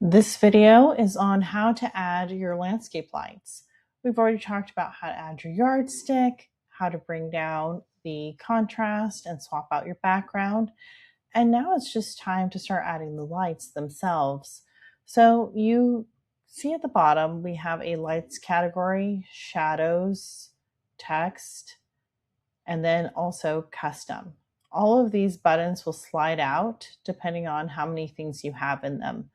This video is on how to add your landscape lights. We've already talked about how to add your yardstick, how to bring down the contrast and swap out your background. And now it's just time to start adding the lights themselves. So you see at the bottom, we have a lights category, shadows, text, and then also custom. All of these buttons will slide out depending on how many things you have in them.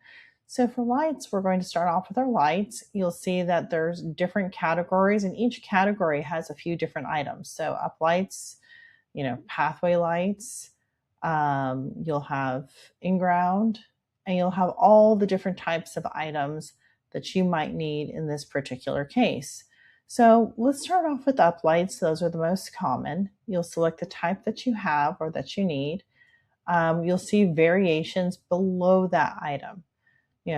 So for lights, we're going to start off with our lights. You'll see that there's different categories, and each category has a few different items. So up lights, pathway lights, you'll have in-ground, and you'll have all the different types of items that you might need in this particular case. So let's start off with up lights. Those are the most common. You'll select the type that you have or that you need. You'll see variations below that item.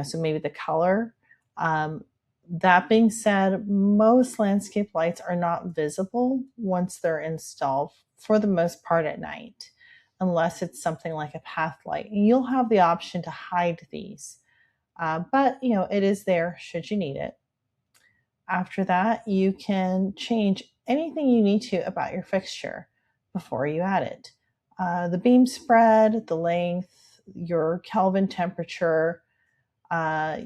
So maybe the color. That being said, most landscape lights are not visible once they're installed for the most part at night, unless it's something like a path light. And you'll have the option to hide these, but it is there should you need it. After that, you can change anything you need to about your fixture before you add it. The beam spread, the length, your Kelvin temperature,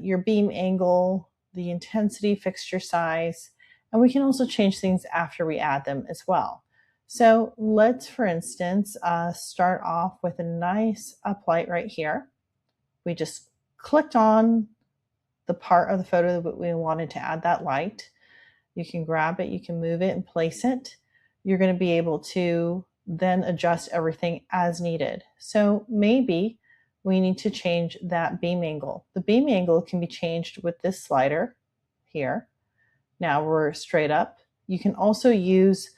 your beam angle, the intensity, fixture size, and we can also change things after we add them as well. So let's, for instance, start off with a nice uplight right here. We just clicked on the part of the photo that we wanted to add that light. You can grab it, you can move it and place it. You're going to be able to then adjust everything as needed. So maybe we need to change that beam angle. The beam angle can be changed with this slider here. Now we're straight up. You can also use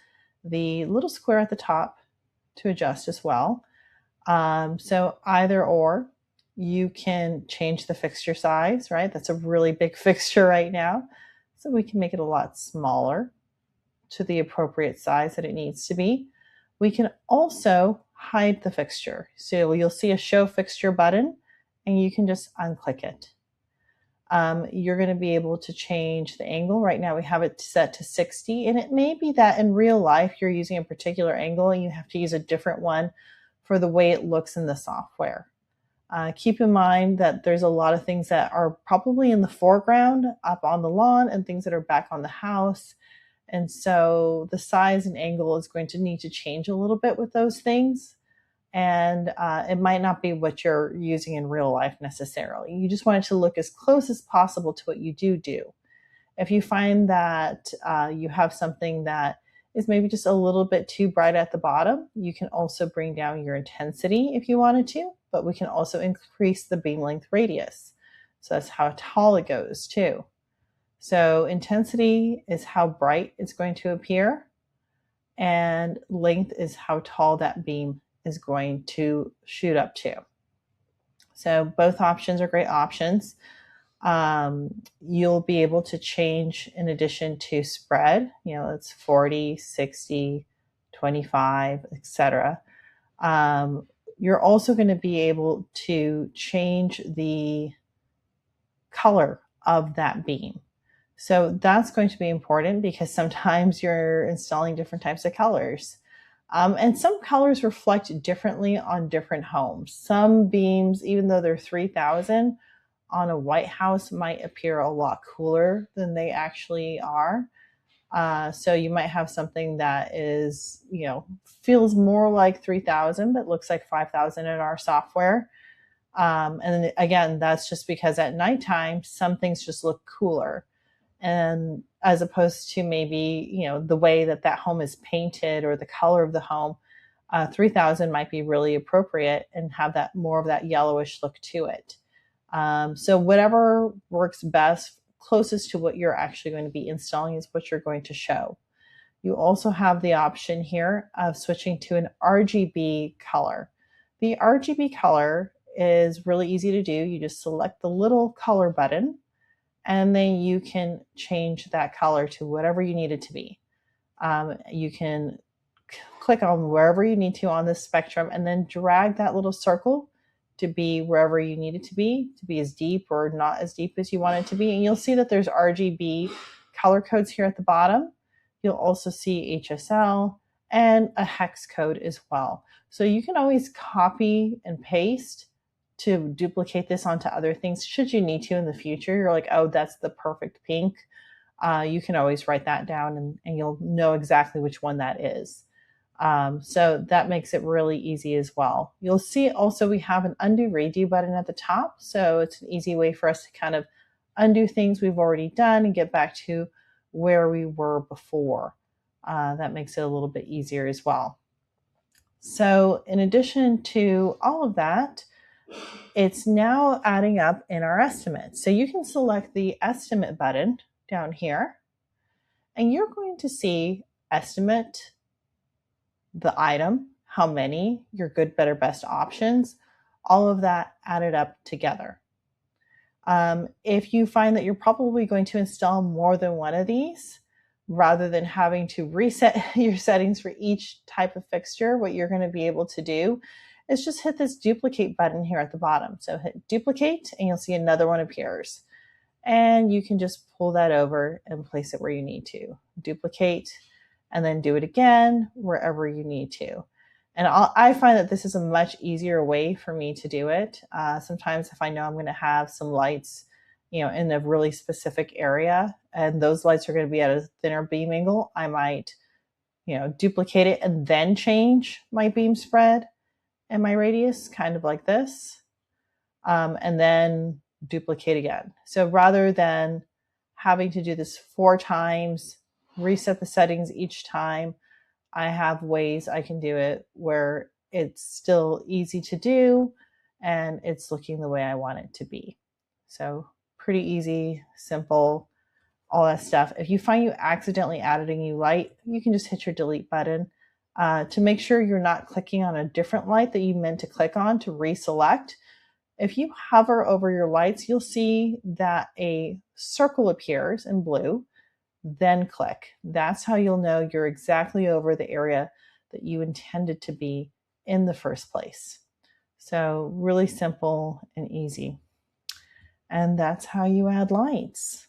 the little square at the top to adjust as well. So either or, you can change the fixture size, right? That's a really big fixture right now. So we can make it a lot smaller to the appropriate size that it needs to be. We can also hide the fixture. So you'll see a show fixture button and you can just unclick it. You're going to be able to change the angle. Right now we have it set to 60, and it may be that in real life you're using a particular angle and you have to use a different one for the way it looks in the software. Keep in mind that there's a lot of things that are probably in the foreground up on the lawn and things that are back on the house. And so the size and angle is going to need to change a little bit with those things. And it might not be what you're using in real life necessarily. You just want it to look as close as possible to what you do. If you find that you have something that is maybe just a little bit too bright at the bottom, you can also bring down your intensity if you wanted to, but we can also increase the beam length radius. So that's how tall it goes too. So intensity is how bright it's going to appear, and length is how tall that beam is going to shoot up to. So both options are great options. You'll be able to change in addition to spread, it's 40, 60, 25, etc. You're also going to be able to change the color of that beam. So that's going to be important because sometimes you're installing different types of colors. And some colors reflect differently on different homes. Some beams, even though they're 3000, on a white house might appear a lot cooler than they actually are. So you might have something that is, feels more like 3000, but looks like 5000 in our software. And then again, that's just because at nighttime, some things just look cooler. And as opposed to maybe, the way that home is painted or the color of the home, 3000 might be really appropriate and have that more of that yellowish look to it. So whatever works best, closest to what you're actually going to be installing is what you're going to show. You also have the option here of switching to an RGB color. The RGB color is really easy to do. You just select the little color button, and then you can change that color to whatever you need it to be. You can click on wherever you need to on this spectrum and then drag that little circle to be wherever you need it to be as deep or not as deep as you want it to be. And you'll see that there's RGB color codes here at the bottom. You'll also see HSL and a hex code as well. So you can always copy and paste to duplicate this onto other things should you need to in the future. You're like, oh, that's the perfect pink. You can always write that down and you'll know exactly which one that is. So that makes it really easy as well. You'll see also we have an undo redo button at the top. So it's an easy way for us to kind of undo things we've already done and get back to where we were before. That makes it a little bit easier as well. So in addition to all of that, it's now adding up in our estimate. So you can select the estimate button down here, and you're going to see estimate the item, how many, your good, better, best options, all of that added up together. If you find that you're probably going to install more than one of these, rather than having to reset your settings for each type of fixture, what you're going to be able to do is just hit this duplicate button here at the bottom. So hit duplicate and you'll see another one appears. And you can just pull that over and place it where you need to. Duplicate and then do it again wherever you need to. And I find that this is a much easier way for me to do it. Sometimes if I know I'm going to have some lights, in a really specific area, and those lights are going to be at a thinner beam angle, I might, duplicate it and then change my beam spread and my radius, kind of like this, and then duplicate again. So rather than having to do this 4 times, reset the settings each time, I have ways I can do it where it's still easy to do and it's looking the way I want it to be. So pretty easy, simple, all that stuff. If you find you accidentally added a new light, you can just hit your delete button to make sure you're not clicking on a different light that you meant to click on to reselect. If you hover over your lights, you'll see that a circle appears in blue, then click. That's how you'll know you're exactly over the area that you intended to be in the first place. So really simple and easy. And that's how you add lights.